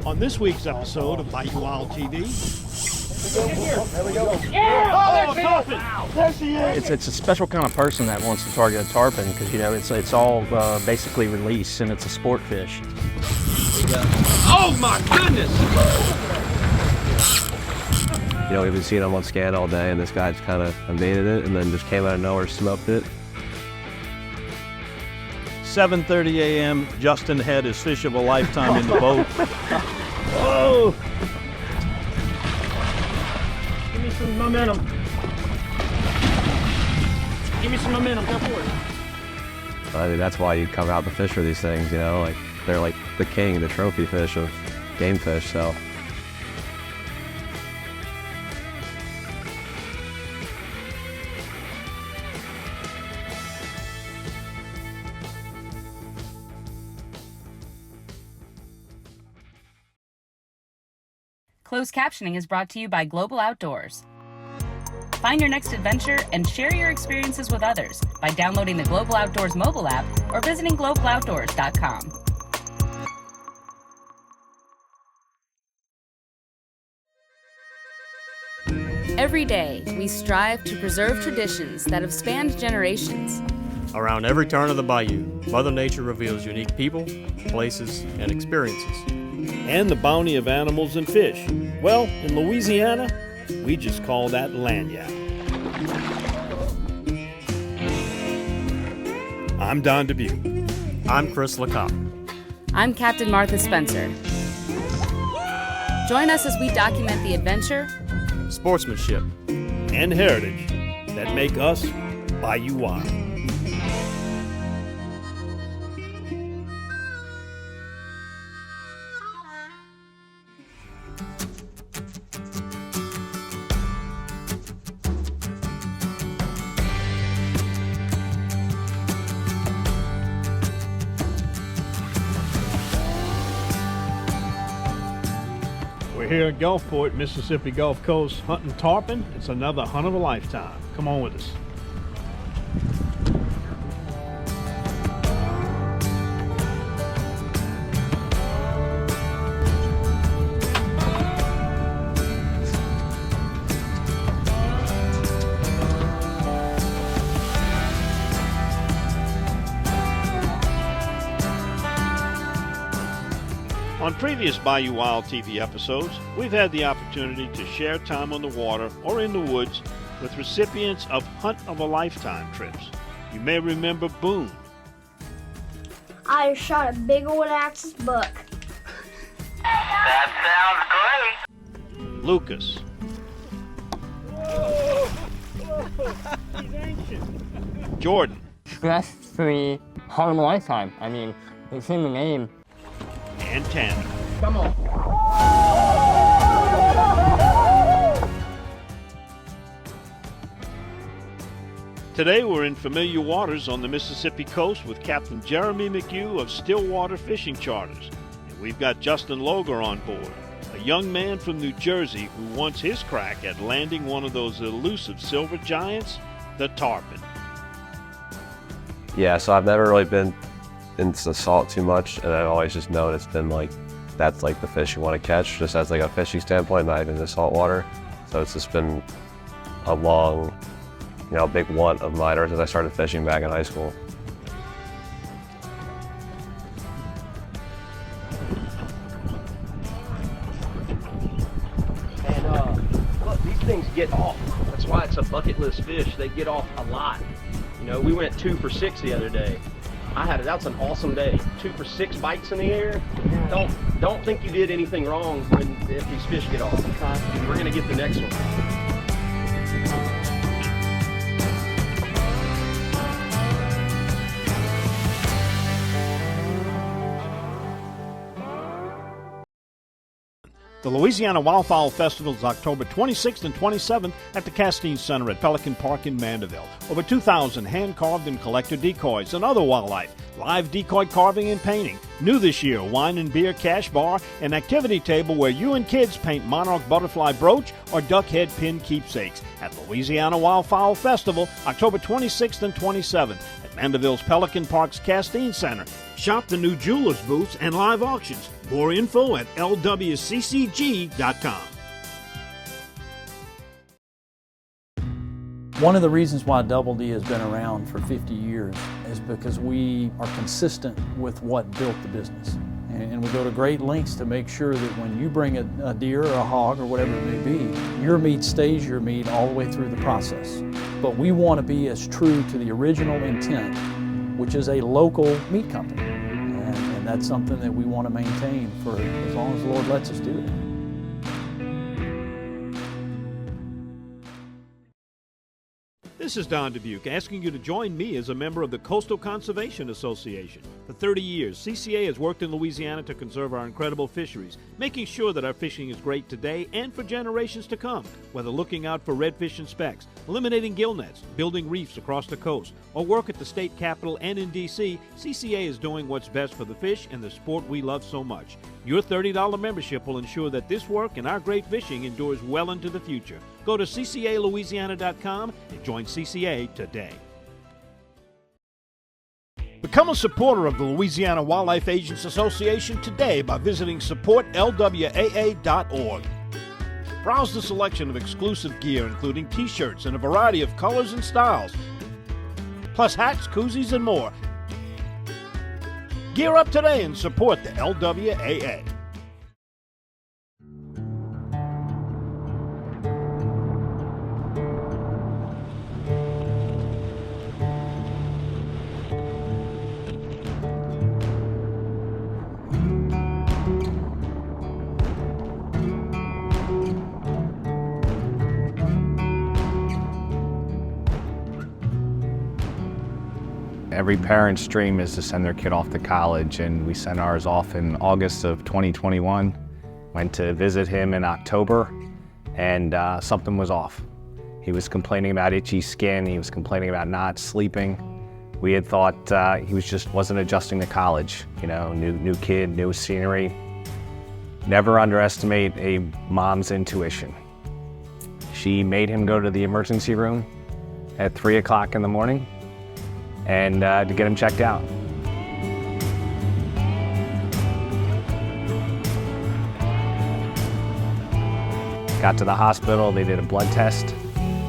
On this week's episode of Bayou Wild TV. There we go. Yeah! Oh, tarpon! There she is! It's a special kind of person that wants to target a tarpon because, you know, it's all basically release and it's a sport fish. Oh my goodness! You know, we've been seeing them on scan all day, and this guy just kind of invaded it and then just came out of nowhere, smoked it. 7:30 a.m. Justin had his fish of a lifetime in the boat. Oh! Give me some momentum. Give me some momentum. Go for it. I mean, that's why you come out to fish for these things, you know? Like, they're like the king, the trophy fish of game fish, so. Closed captioning is brought to you by Global Outdoors. Find your next adventure and share your experiences with others by downloading the Global Outdoors mobile app or visiting globaloutdoors.com. Every day, we strive to preserve traditions that have spanned generations. Around every turn of the bayou, Mother Nature reveals unique people, places, and experiences. And the bounty of animals and fish. Well, in Louisiana, we just call that lagniappe. I'm Don Dubuque. I'm Chris Logar. I'm Captain Martha Spencer. Join us as we document the adventure, Sportsmanship, and heritage that make us Bayou Wild. We're here at Gulfport, Mississippi Gulf Coast, hunting tarpon. It's another hunt of a lifetime. Come on with us. On previous Bayou Wild TV episodes, we've had the opportunity to share time on the water or in the woods with recipients of Hunt of a Lifetime trips. You may remember Boone. I shot a big old axis buck. That sounds great. Lucas. He's ancient. Jordan. Stress-free hunt of a lifetime. I mean, it's in the name. And Tanner. Come on. Today we're in familiar waters on the Mississippi coast with Captain Jeremy McHugh of Stillwater Fishing Charters. And we've got Justin Logar on board, a young man from New Jersey who wants his crack at landing one of those elusive silver giants, the tarpon. Yeah, so I've never really been into salt too much, and I've always just known it's been like, that's like the fish you want to catch, just as like a fishing standpoint, not even the salt water. So it's just been a long, you know, big want of mine ever since I started fishing back in high school. And look, these things get off. That's why it's a bucket list fish. They get off a lot. You know, we went 2 for 6 the other day. That's an awesome day. 2 for 6 bites in the air. Don't think you did anything wrong if these fish get off. We're gonna get the next one. The Louisiana Wildfowl Festival is October 26th and 27th at the Castine Center at Pelican Park in Mandeville. Over 2,000 hand-carved and collector decoys and other wildlife, live decoy carving and painting. New this year, wine and beer cash bar, an activity table where you and kids paint monarch butterfly brooch or duck head pin keepsakes at Louisiana Wildfowl Festival, October 26th and 27th at Mandeville's Pelican Park's Castine Center. Shop the new jewelers booths and live auctions. More info at lwccg.com. One of the reasons why Double D has been around for 50 years is because we are consistent with what built the business. And we go to great lengths to make sure that when you bring a deer or a hog or whatever it may be, your meat stays your meat all the way through the process. But we want to be as true to the original intent, which is a local meat company. And that's something that we want to maintain for as long as the Lord lets us do it. This is Don Dubuque asking you to join me as a member of the Coastal Conservation Association. For 30 years, CCA has worked in Louisiana to conserve our incredible fisheries, making sure that our fishing is great today and for generations to come. Whether looking out for redfish and specks, eliminating gill nets, building reefs across the coast, or work at the state capitol and in D.C., CCA is doing what's best for the fish and the sport we love so much. Your $30 membership will ensure that this work and our great fishing endures well into the future. Go to ccalouisiana.com and join CCA today. Become a supporter of the Louisiana Wildlife Agents Association today by visiting supportlwaa.org. Browse the selection of exclusive gear, including t-shirts in a variety of colors and styles, plus hats, koozies, and more. Gear up today and support the LWAA. Every parent's dream is to send their kid off to college, and we sent ours off in August of 2021. Went to visit him in October, and something was off. He was complaining about itchy skin, he was complaining about not sleeping. We had thought he wasn't adjusting to college, you know, new kid, new scenery. Never underestimate a mom's intuition. She made him go to the emergency room at 3 o'clock in the morning and to get him checked out. Got to the hospital, they did a blood test,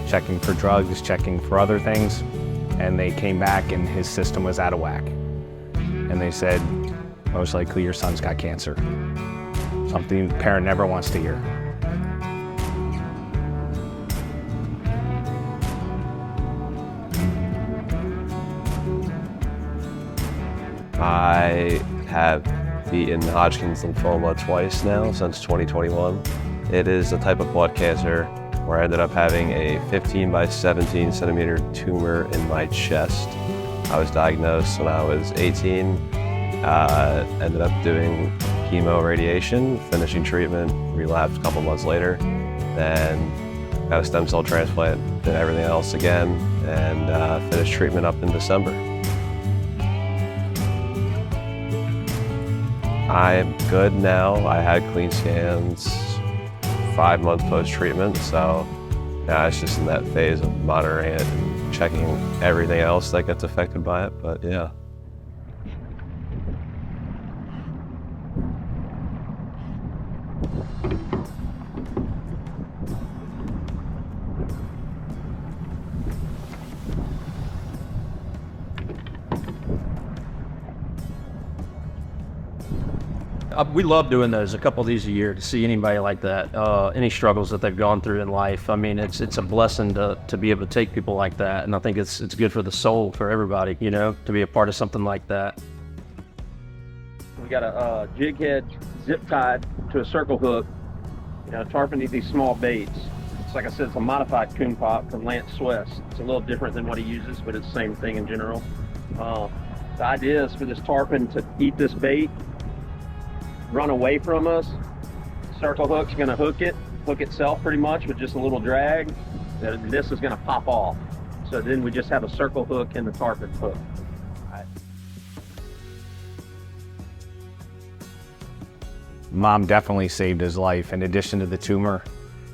checking for drugs, checking for other things, and they came back and his system was out of whack. And they said, most likely your son's got cancer. Something the parent never wants to hear. I have beaten Hodgkin's lymphoma twice now since 2021. It is a type of blood cancer where I ended up having a 15 by 17 centimeter tumor in my chest. I was diagnosed when I was 18, ended up doing chemo radiation, finishing treatment, relapsed a couple months later, then got a stem cell transplant, did everything else again, and finished treatment up in December. I'm good now. I had clean scans 5 months post-treatment, so now it's just in that phase of monitoring it and checking everything else that gets affected by it, but yeah. We love doing those, a couple of these a year, to see anybody like that, any struggles that they've gone through in life. I mean, it's a blessing to be able to take people like that, and I think it's good for the soul for everybody, you know, to be a part of something like that. We got a jig head zip tied to a circle hook. You know, tarpon need these small baits. It's like I said, it's a modified coon pop from Lance Swiss. It's a little different than what he uses, but it's the same thing in general. The idea is for this tarpon to eat this bait, run away from us. Circle hook's gonna hook itself pretty much with just a little drag. And this is gonna pop off. So then we just have a circle hook and the tarpon hook. Mom definitely saved his life. In addition to the tumor,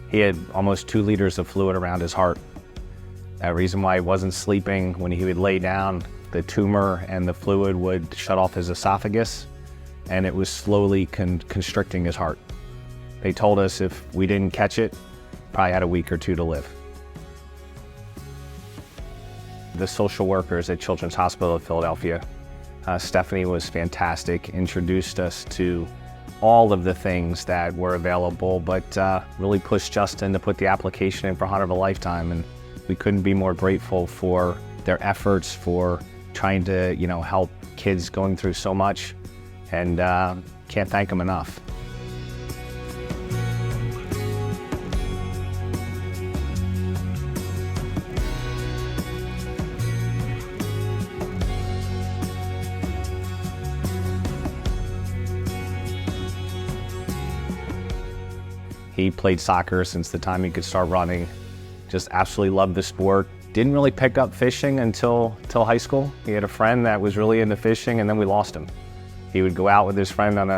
he had almost 2 liters of fluid around his heart. That reason why he wasn't sleeping, when he would lay down, the tumor and the fluid would shut off his esophagus, and it was slowly constricting his heart. They told us if we didn't catch it, probably had a week or two to live. The social workers at Children's Hospital of Philadelphia, Stephanie was fantastic, introduced us to all of the things that were available, but really pushed Justin to put the application in for Hunt of a Lifetime, and we couldn't be more grateful for their efforts, for trying to, help kids going through so much, and can't thank them enough. He played soccer since the time he could start running. Just absolutely loved the sport. Didn't really pick up fishing until high school. He had a friend that was really into fishing, and then we lost him. He would go out with his friend on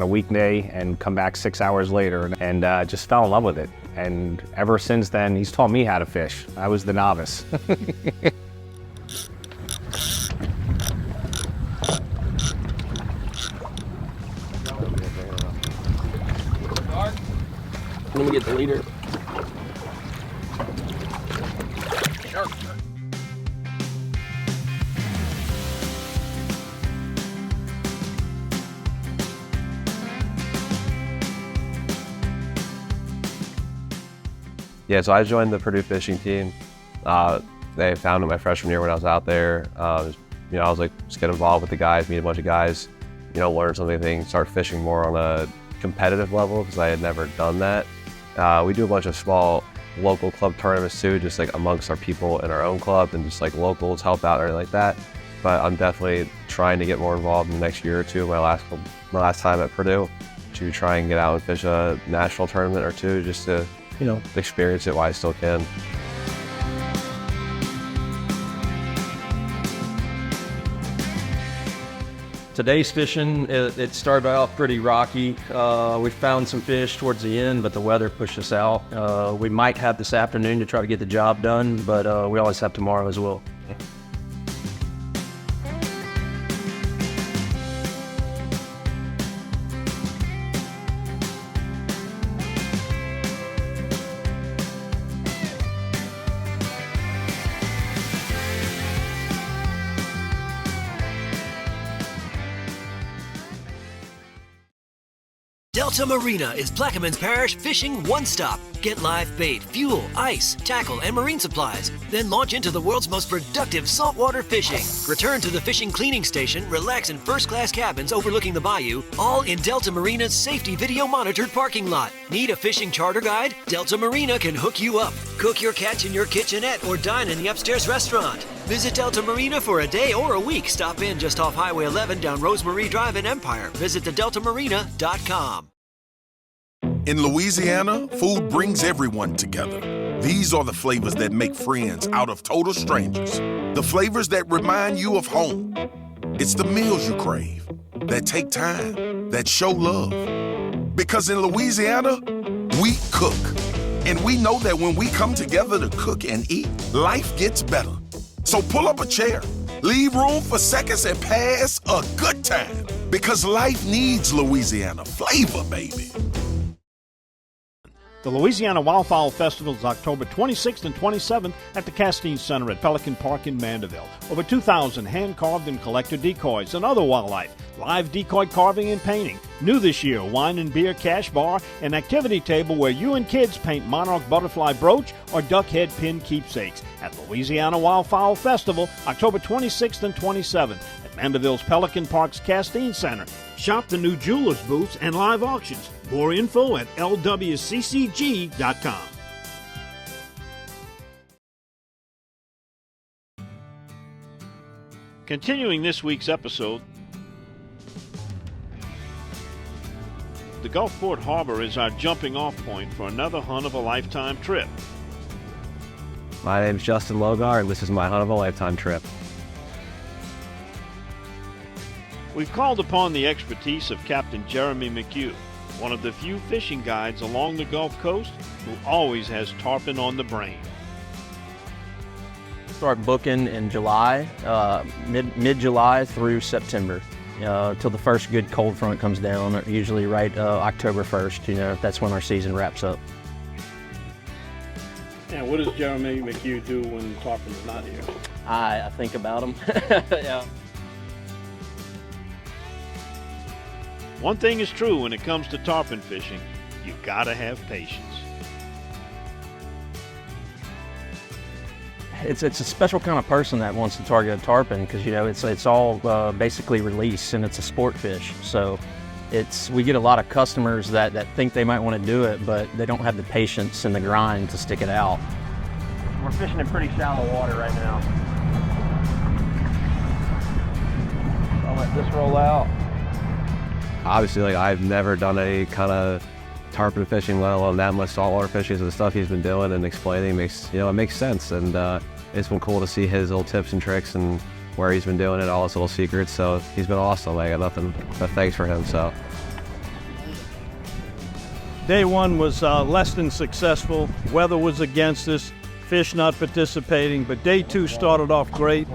a weekday and come back 6 hours later, and just fell in love with it. And ever since then, he's taught me how to fish. I was the novice. Let me get the leader. Shark. Yeah, so I joined the Purdue fishing team. They found it my freshman year when I was out there. I was like, just get involved with the guys, meet a bunch of guys, learn something, start fishing more on a competitive level because I had never done that. We do a bunch of small local club tournaments too, just like amongst our people in our own club, and just like locals help out or like that. But I'm definitely trying to get more involved in the next year or two, my last time at Purdue, to try and get out and fish a national tournament or two, just to experience it while I still can. Today's fishing, it started off pretty rocky. We found some fish towards the end, but the weather pushed us out. We might have this afternoon to try to get the job done, but we always have tomorrow as well. Delta Marina is Plaquemines Parish fishing one-stop. Get live bait, fuel, ice, tackle, and marine supplies. Then launch into the world's most productive saltwater fishing. Return to the fishing cleaning station, relax in first-class cabins overlooking the bayou, all in Delta Marina's safety video-monitored parking lot. Need a fishing charter guide? Delta Marina can hook you up. Cook your catch in your kitchenette or dine in the upstairs restaurant. Visit Delta Marina for a day or a week. Stop in just off Highway 11 down Rosemarie Drive in Empire. Visit thedeltamarina.com. In Louisiana, food brings everyone together. These are the flavors that make friends out of total strangers. The flavors that remind you of home. It's the meals you crave, that take time, that show love. Because in Louisiana, we cook. And we know that when we come together to cook and eat, life gets better. So pull up a chair, leave room for seconds, and pass a good time. Because life needs Louisiana flavor, baby. The Louisiana Wildfowl Festival is October 26th and 27th at the Castine Center at Pelican Park in Mandeville. Over 2,000 hand-carved and collector decoys and other wildlife, live decoy carving and painting. New this year, wine and beer cash bar, an activity table where you and kids paint monarch butterfly brooch or duck head pin keepsakes at Louisiana Wildfowl Festival, October 26th and 27th at Mandeville's Pelican Park's Castine Center. Shop the new jewelers booths and live auctions. More info at lwccg.com. Continuing this week's episode, the Gulfport Harbor is our jumping off point for another Hunt of a Lifetime trip. My name's Justin Logar, and this is my Hunt of a Lifetime trip. We've called upon the expertise of Captain Jeremy McHugh, one of the few fishing guides along the Gulf Coast who always has tarpon on the brain. Start booking in July, mid-July through September. till the first good cold front comes down, usually right October 1st, you know, that's when our season wraps up. And what does Jeremy McHugh do when Tarpon's not here? I think about them. Yeah. One thing is true when it comes to tarpon fishing, you gotta have patience. It's a special kind of person that wants to target a tarpon because, you know, it's all basically release and it's a sport fish. So we get a lot of customers that think they might want to do it, but they don't have the patience and the grind to stick it out. We're fishing in pretty shallow water right now. I'll let this roll out. Obviously, like, I've never done any kind of tarpon fishing, let alone that much saltwater fishing. So the stuff he's been doing and explaining it makes sense. And it's been cool to see his little tips and tricks and where he's been doing it, all his little secrets. So he's been awesome. I got nothing but thanks for him. So Day one was less than successful. Weather was against us, fish not participating, but day two started off great.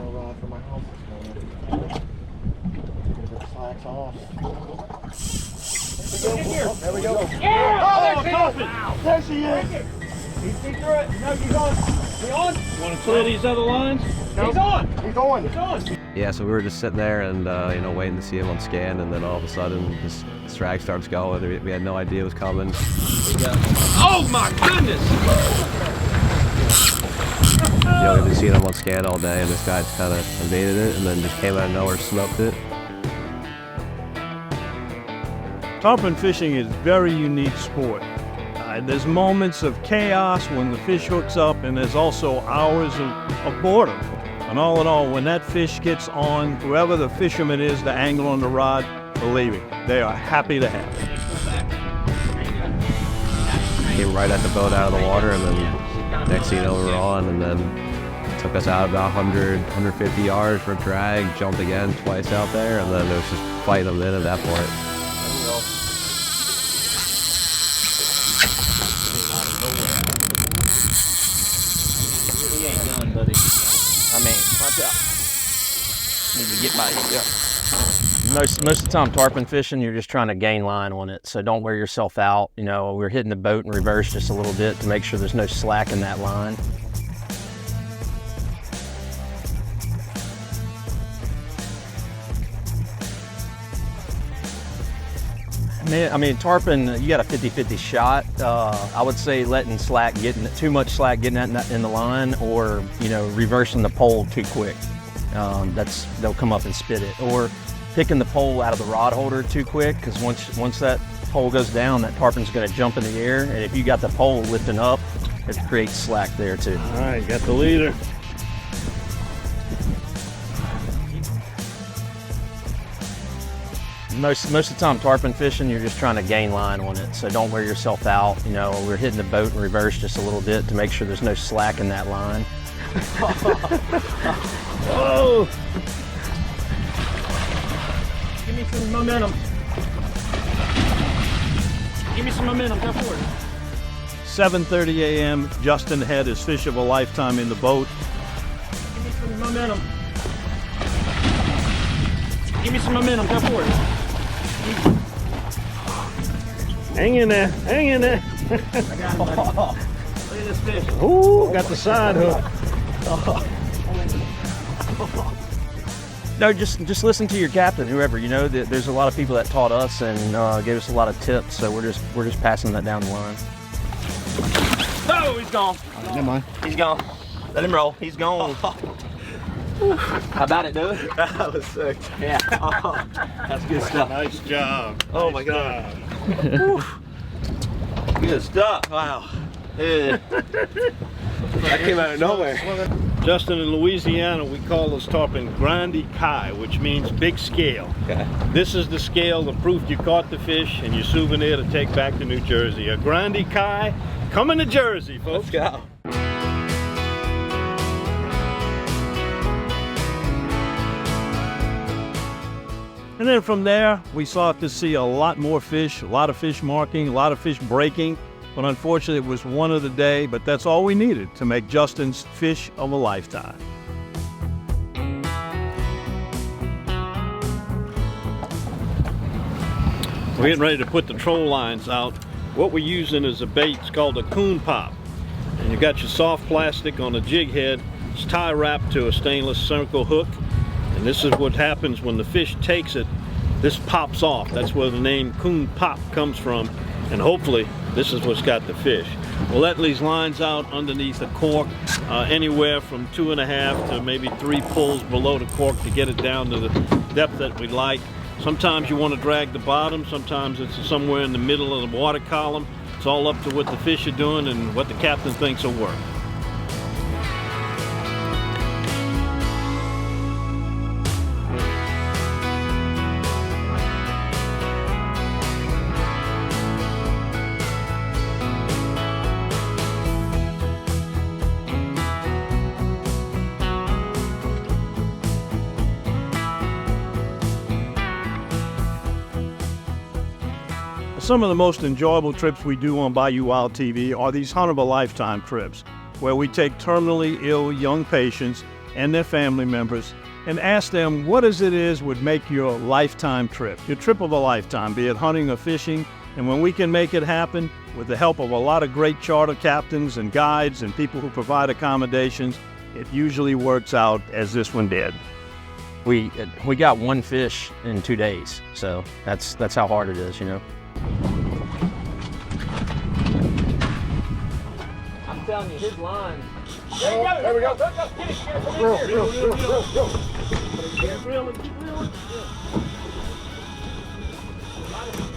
There we go. Yeah! Oh, tarpon! There she is. He's through it. No, he's on. He's on. Want to clear these other lines? No. He's on. He's on. He's on. yeah, so we were just sitting there and waiting to see him on scan, and then all of a sudden this drag starts going. We had no idea it was coming. Oh my goodness! We've been seeing him on scan all day, and this guy just kind of invaded it and then just came out of nowhere, smoked it. Tarpon fishing is a very unique sport. There's moments of chaos when the fish hooks up, and there's also hours of boredom. And all in all, when that fish gets on, whoever the fisherman is, the angler on the rod, believe me, they are happy to have it. Came right at the boat out of the water, and then next thing you know, we were on, and then it took us out about 100, 150 yards for a drag, jumped again twice out there, and then it was just fighting them in at that point. I mean, watch out. Need to get my, Most of the time tarpon fishing, you're just trying to gain line on it, so don't wear yourself out. You know, we're hitting the boat in reverse just a little bit to make sure there's no slack in that line. I mean, tarpon, you got a 50-50 shot. I would say letting too much slack getting in the line, or, reversing the pole too quick. They'll come up and spit it. Or picking the pole out of the rod holder too quick, because once that pole goes down, that tarpon's gonna jump in the air, and if you got the pole lifting up, it creates slack there too. All right, got the leader. Most of the time tarpon fishing, you're just trying to gain line on it, so don't wear yourself out. We're hitting the boat in reverse just a little bit to make sure there's no slack in that line. Whoa! Give me some momentum. Give me some momentum. Go for it. 7:30 a.m. Justin had his fish of a lifetime in the boat. Give me some momentum. Give me some momentum. Go for it. Hang in there, hang in there. Look at this fish. Ooh, got the side hook. No, just listen to your captain, whoever. There's a lot of people that taught us and gave us a lot of tips, so we're just passing that down the line. Oh, he's gone. Never mind. He's gone. Let him roll. He's gone. How about it, dude? That was sick. Yeah. Oh, that's good stuff. Nice job. Oh my God. Good stuff. Wow. Yeah. That came out of nowhere. Justin, in Louisiana, we call this tarpon grandy kai, which means big scale. Okay. This is the scale, the proof you caught the fish, and your souvenir to take back to New Jersey. A grandy kai coming to Jersey, folks. Let's go. And then from there, we sought to see a lot more fish, a lot of fish marking, a lot of fish breaking. But unfortunately, it was one of the day, but that's all we needed to make Justin's fish of a lifetime. We're getting ready to put the troll lines out. What we're using is a bait. It's called a coon pop. And you've got your soft plastic on a jig head. It's tie wrapped to a stainless circle hook. And this is what happens when the fish takes it. This pops off. That's where the name coon pop comes from. And hopefully this is what's got the fish. We'll let these lines out underneath the cork, anywhere from 2.5 to maybe 3 pulls below the cork to get it down to the depth that we like. Sometimes you want to drag the bottom, sometimes it's somewhere in the middle of the water column. It's all up to what the fish are doing and what the captain thinks will work. Some of the most enjoyable trips we do on Bayou Wild TV are these hunt of a lifetime trips, where we take terminally ill young patients and their family members and ask them what it is would make your lifetime trip, your trip of a lifetime, be it hunting or fishing. And when we can make it happen with the help of a lot of great charter captains and guides and people who provide accommodations, it usually works out as this one did. We got one fish in 2 days, so that's how hard it is, you know. I'm telling you, his line. There we go. Get it. Reel.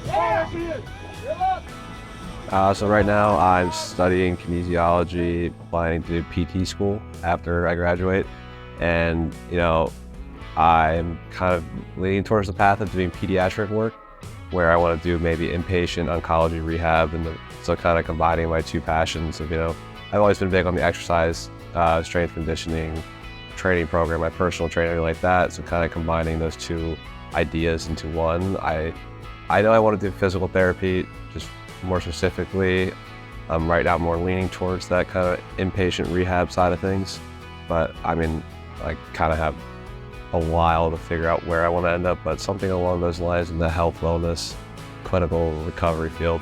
There she is. Reel up. So right now I'm studying kinesiology, planning to do PT school after I graduate. And, you know, I'm kind of leaning towards the path of doing pediatric work, where I want to do maybe inpatient oncology rehab, and so kind of combining my two passions of, you know, I've always been big on the exercise, strength conditioning, training program, my personal training like that, so kind of combining those two ideas into one. I know I want to do physical therapy, just more specifically. I'm right now more leaning towards that kind of inpatient rehab side of things, but I mean, I kind of have a while to figure out where I want to end up, but something along those lines in the health, wellness, clinical recovery field.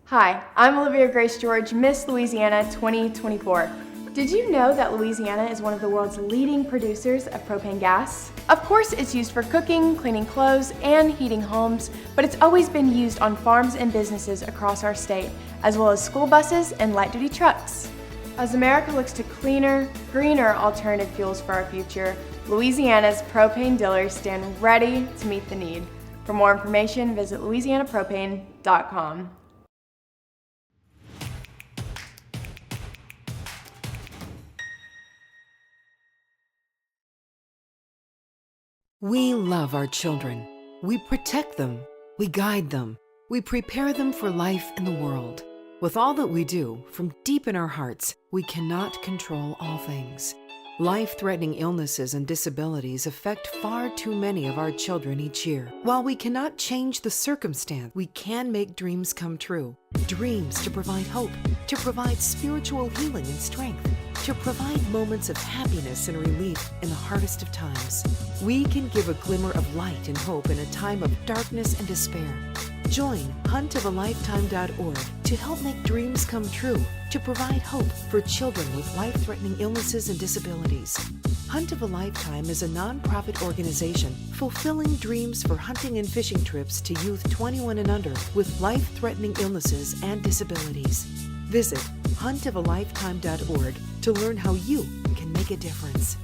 Hi, I'm Olivia Grace George, Miss Louisiana 2024. Did you know that Louisiana is one of the world's leading producers of propane gas? Of course, it's used for cooking, cleaning clothes, and heating homes, but it's always been used on farms and businesses across our state, as well as school buses and light-duty trucks. As America looks to cleaner, greener alternative fuels for our future, Louisiana's propane dealers stand ready to meet the need. For more information, visit louisianapropane.com. We love our children. We protect them. We guide them. We prepare them for life in the world. With all that we do, from deep in our hearts, we cannot control all things. Life-threatening illnesses and disabilities affect far too many of our children each year. While we cannot change the circumstance, we can make dreams come true. Dreams to provide hope, to provide spiritual healing and strength, to provide moments of happiness and relief in the hardest of times. We can give a glimmer of light and hope in a time of darkness and despair. Join huntofalifetime.org to help make dreams come true, to provide hope for children with life-threatening illnesses and disabilities. Hunt of a Lifetime is a non-profit organization fulfilling dreams for hunting and fishing trips to youth 21 and under with life-threatening illnesses and disabilities. Visit huntofalifetime.org to learn how you can make a difference.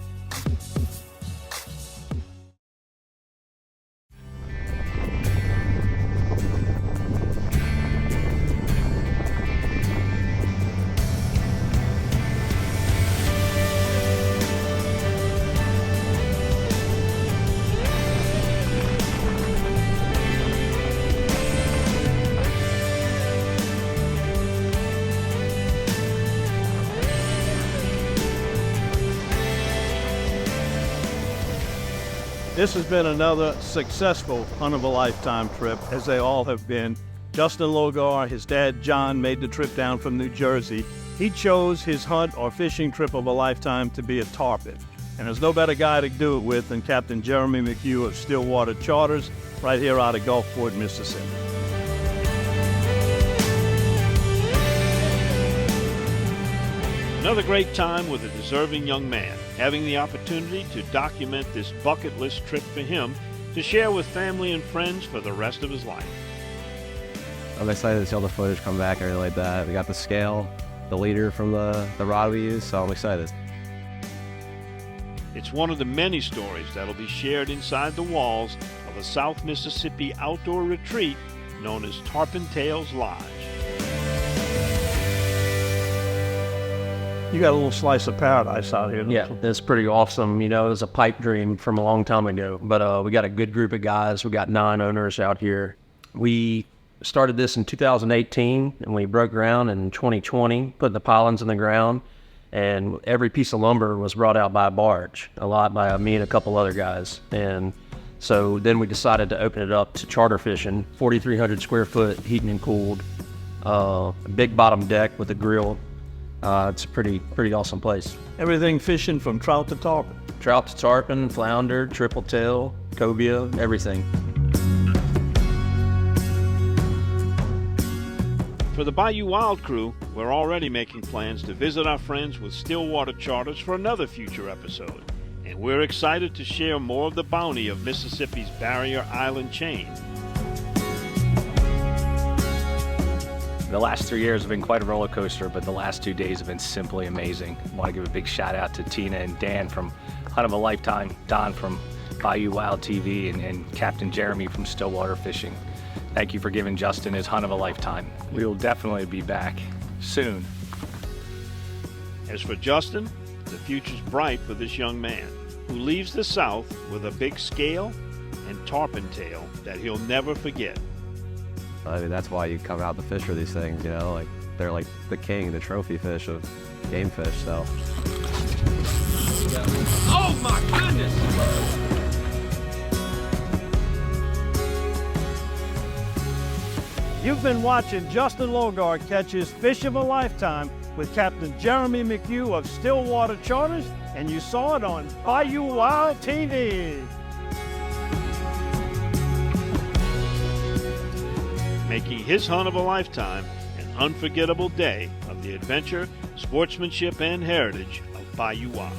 This has been another successful Hunt of a Lifetime trip, as they all have been. Justin Logar, his dad John, made the trip down from New Jersey. He chose his hunt or fishing trip of a lifetime to be a tarpon. And there's no better guy to do it with than Captain Jeremy McHugh of Stillwater Charters, right here out of Gulfport, Mississippi. Another great time with a deserving young man, having the opportunity to document this bucket list trip for him to share with family and friends for the rest of his life. I'm excited to see all the footage come back. I really like that. We got the scale, the leader from the rod we use, so I'm excited. It's one of the many stories that'll be shared inside the walls of a South Mississippi outdoor retreat known as Tarpon Tales Lodge. You got a little slice of paradise out here. Yeah, it's pretty awesome. You know, it was a pipe dream from a long time ago. But we got a good group of guys. We got 9 owners out here. We started this in 2018, and we broke ground in 2020, putting the pylons in the ground. And every piece of lumber was brought out by a barge, a lot by me and a couple other guys. And so then we decided to open it up to charter fishing, 4,300 square foot, heating and cooled, a big bottom deck with a grill. It's a pretty awesome place. Everything fishing from trout to tarpon. Trout to tarpon, flounder, triple tail, cobia, everything. For the Bayou Wild crew, we're already making plans to visit our friends with Stillwater Charters for another future episode. And we're excited to share more of the bounty of Mississippi's Barrier Island chain. The last 3 years have been quite a roller coaster, but the last 2 days have been simply amazing. I want to give a big shout out to Tina and Dan from Hunt of a Lifetime, Don from Bayou Wild TV, and Captain Jeremy from Stillwater Fishing. Thank you for giving Justin his hunt of a lifetime. We will definitely be back soon. As for Justin, the future's bright for this young man who leaves the South with a big scale and tarpon tail that he'll never forget. I mean, that's why you come out to fish for these things, you know, like they're like the king, the trophy fish of game fish, so. Oh my goodness! You've been watching Justin Logar catch his fish of a lifetime with Captain Jeremy McHugh of Stillwater Charters, and you saw it on Bayou Wild TV. Making his hunt of a lifetime an unforgettable day of the adventure, sportsmanship, and heritage of Bayou Wild.